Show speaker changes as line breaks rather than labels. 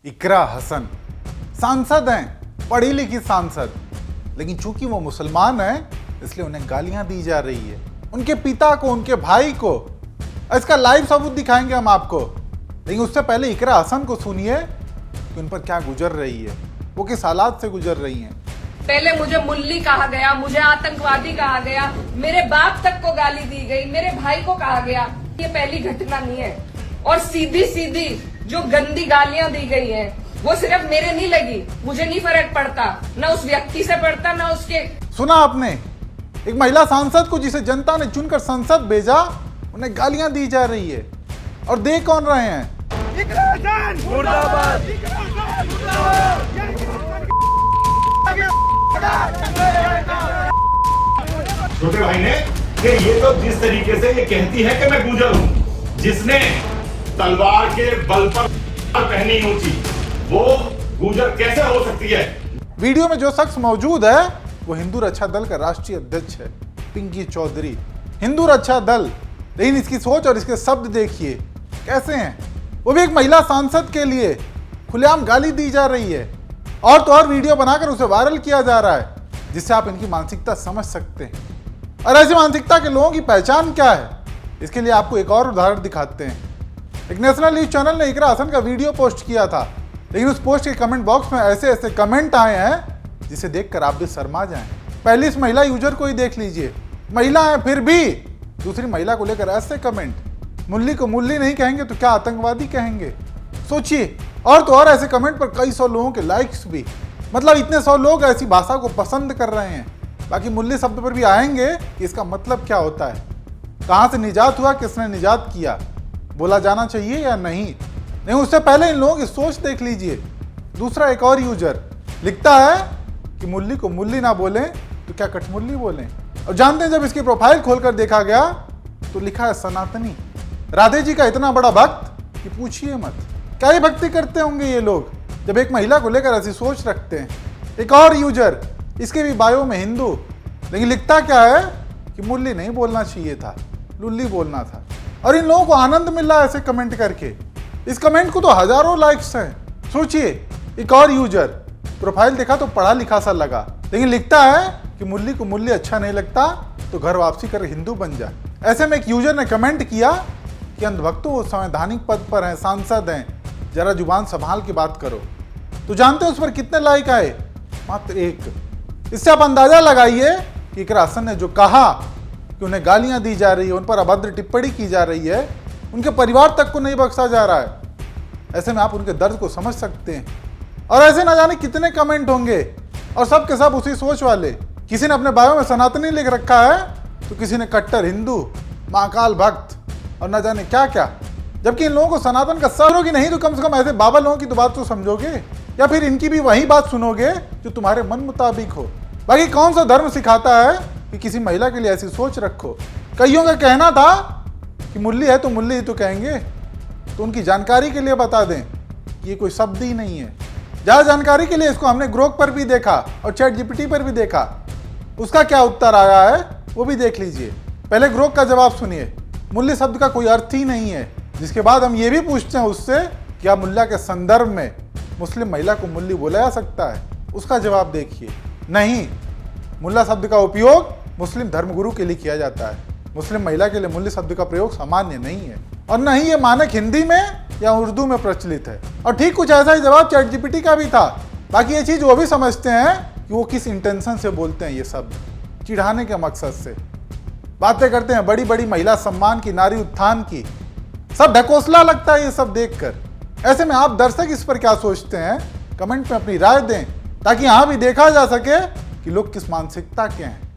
इकरा हसन सांसद हैं, पढ़ी लिखी सांसद, लेकिन चूंकि वो मुसलमान हैं इसलिए उन्हें गालियां दी जा रही है, उनके पिता को, उनके भाई को। इसका लाइव सबूत दिखाएंगे हम आपको, लेकिन उससे पहले इकरा हसन को सुनिए कि उन पर क्या गुजर रही है, वो किस हालात से गुजर रही हैं।
पहले मुझे मुल्ली कहा गया, मुझे आतंकवादी कहा गया, मेरे बाप तक को गाली दी गई, मेरे भाई को कहा गया। ये पहली घटना नहीं है। और सीधी सीधी जो गंदी गालियां दी गई हैं वो सिर्फ मेरे नहीं लगी, मुझे नहीं फर्क पड़ता, न उस व्यक्ति से पड़ता न उसके।
सुना आपने, एक महिला सांसद को जिसे जनता ने चुनकर संसद भेजा, उन्हें गालियां दी जा रही है। और दे कौन रहे हैं?
छोटे भाई ने कि ये तो जिस तरीके से ये कहती है कि मैं गुजर हूं, जिसने तलवार के बल पर पहनी ऊंची, वो गुजर कैसे हो सकती है?
वीडियो में जो शख्स मौजूद है वो हिंदू रक्षा दल का राष्ट्रीय अध्यक्ष है, पिंकी चौधरी। हिंदू रक्षा दल, लेकिन इसकी सोच और इसके शब्द देखिए कैसे हैं। वो भी एक महिला सांसद के लिए खुलेआम गाली दी जा रही है, और तो और वीडियो बनाकर उसे वायरल किया जा रहा है, जिससे आप इनकी मानसिकता समझ सकते हैं। और ऐसी मानसिकता के लोगों की पहचान क्या है, इसके लिए आपको एक और उदाहरण दिखाते हैं। एक नेशनल न्यूज चैनल ने इकरा हसन का वीडियो पोस्ट किया था, लेकिन उस पोस्ट के कमेंट बॉक्स में ऐसे ऐसे कमेंट आए हैं जिसे देखकर आप भी शर्मा जाएं। पहले इस महिला यूजर को ही देख लीजिए, महिला है फिर भी दूसरी महिला को लेकर ऐसे कमेंट। मुल्ली को मुल्ली नहीं कहेंगे तो क्या आतंकवादी कहेंगे? सोचिए। और तो और ऐसे कमेंट पर कई सौ लोगों के लाइक्स भी, मतलब इतने 100 लोग ऐसी भाषा को पसंद कर रहे हैं। बाकी मुल्ली शब्द पर भी आएंगे कि इसका मतलब क्या होता है, कहां से निजात हुआ, किसने निजात किया, बोला जाना चाहिए या नहीं। उससे पहले इन लोगों की सोच देख लीजिए। दूसरा एक और यूजर लिखता है कि मुल्ली को मुल्ली ना बोलें तो क्या कठमुल्ली बोलें। और जानते हैं जब इसकी प्रोफाइल खोलकर देखा गया तो लिखा है सनातनी, राधे जी का इतना बड़ा भक्त कि पूछिए मत। क्या ही भक्ति करते होंगे ये लोग जब एक महिला को लेकर ऐसी सोच रखते हैं। एक और यूजर, इसके भी बायो में हिंदू, लेकिन लिखता क्या है कि मुल्ली नहीं बोलना चाहिए था, लुल्ली बोलना था। और इन लोगों को आनंद मिल रहा है ऐसे कमेंट करके। इस कमेंट को तो हजारों लाइक्स हैं। सोचिए, एक और यूजर, प्रोफाइल देखा तो पढ़ा लिखा सा लगा, लेकिन लिखता है कि मुल्ली को मुल्ली अच्छा नहीं लगता तो घर वापसी कर हिंदू बन जा। ऐसे में एक यूजर ने कमेंट किया कि अंधभक्तों वो संवैधानिक पद पर हैं, सांसद हैं, जरा जुबान संभाल के बात करो। तो जानते हो उस पर कितने लाइक आए? मात्र 1। इससे आप अंदाजा लगाइए कि इकरा हसन ने जो कहा कि उन्हें गालियां दी जा रही है, उन पर अभद्र टिप्पणी की जा रही है, उनके परिवार तक को नहीं बख्शा जा रहा है। ऐसे में आप उनके दर्द को समझ सकते हैं। और ऐसे ना जाने कितने कमेंट होंगे, और सब के सब उसी सोच वाले। किसी ने अपने बायो में सनातनी लिख रखा है तो किसी ने कट्टर हिंदू, महाकाल भक्त और न जाने क्या क्या। जबकि इन लोगों को सनातन का समझोगे नहीं तो कम से कम ऐसे बाबा लोगों की तो बात तो समझोगे, या फिर इनकी भी वही बात सुनोगे जो तुम्हारे मन मुताबिक हो। बाकी कौन सा धर्म सिखाता है कि किसी महिला के लिए ऐसी सोच रखो? कईयों का कहना था कि मुल्ली है तो मुल्ली ही तो कहेंगे, तो उनकी जानकारी के लिए बता दें कि ये कोई शब्द ही नहीं है। ज़्यादा जानकारी के लिए इसको हमने ग्रोक पर भी देखा और चैट जीपीटी पर भी देखा, उसका क्या उत्तर आया है वो भी देख लीजिए। पहले ग्रोक का जवाब सुनिए। मुल्ली शब्द का कोई अर्थ ही नहीं है। जिसके बाद हम ये भी पूछते हैं उससे कि क्या मुल्ला के संदर्भ में मुस्लिम महिला को मुल्ली बोला जा सकता है? उसका जवाब देखिए, नहीं। मुल्ला शब्द का उपयोग मुस्लिम धर्मगुरु के लिए किया जाता है। मुस्लिम महिला के लिए मुल्ली शब्द का प्रयोग सामान्य नहीं है, और न ही ये मानक हिंदी में या उर्दू में प्रचलित है। और ठीक कुछ ऐसा ही जवाब चैट जीपीटी का भी था। बाकी ये चीज़ वो भी समझते हैं कि वो किस इंटेंशन से बोलते हैं ये शब्द, चिढ़ाने के मकसद से। बातें करते हैं बड़ी बड़ी महिला सम्मान की, नारी उत्थान की, सब ढकोसला लगता है ये सब देखकर। ऐसे में आप दर्शक इस पर क्या सोचते हैं? कमेंट में अपनी राय दें, ताकि यहाँ भी देखा जा सके कि लोग किस मानसिकता के हैं।